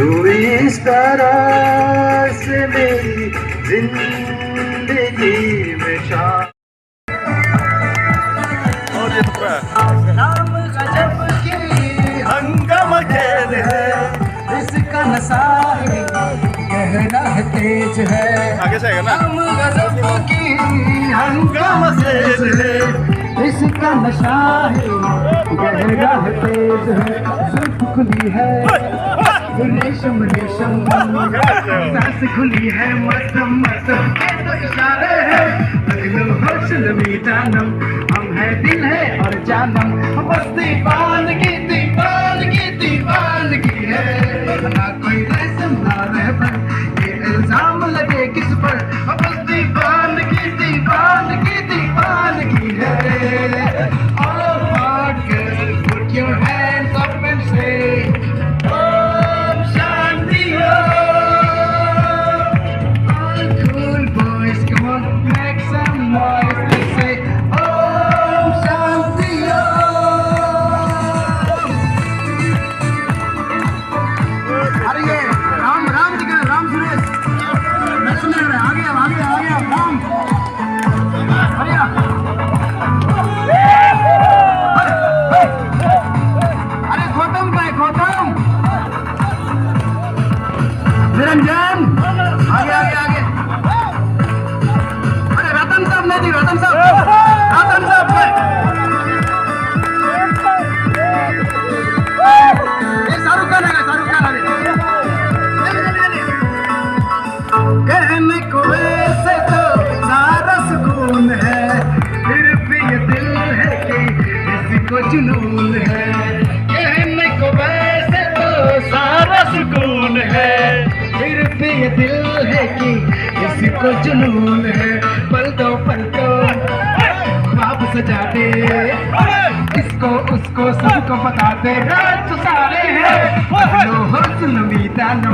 तू इस तरह से मेरी जिंदगी में और ये तो नाम गजब की हंगामा खेल है, इसका नशा है गहरा है तेज है। आगे से आएगा ना। नाम गजब की हंगामा तेज है, इसका नशा है गहरा है तेज है। जुल्फ खुली है रेशम रेशम, सांस खुली है मसम मसम, ये तो इशारे है अगलो होश लमीदानम। हम है दिल है और जानम, बस दीवानगी दीवानगी दीवानगी है। ना कोई रस्म ना रहबर, ये इल्जाम लगे किस पर, बस दीवानगी दीवानगी दीवानगी है। All hard girls, put your hands up and say Om Shanti Om. All cool boys, come on, make some noise. They say Om Shanti Om. अरे ये राम राम जी का राम सुरेश लक्ष्मण है, आगे आओ आगे आओ, आगे आओ राम, अरे आओ। अरे गौतम भाई गौतम, निरंजन आगे आगे आगे। अरे रतन साहब नहीं थी, रतन साहब रतन साहब ये शाहरुख खान है, शाहरुख खान आगे। कहने को ऐसे तो सारा सुकून है, फिर भी ये दिल है कि इसको जुनून है। कहने को वैसे तो सारा सुकून है, फिर भी ये दिल है कि इसको जुनून है। पल दो ख्वाब सजा दे, इसको उसको सबको बता दे, राज तो सारे हैं लो हुस्न मीदानो।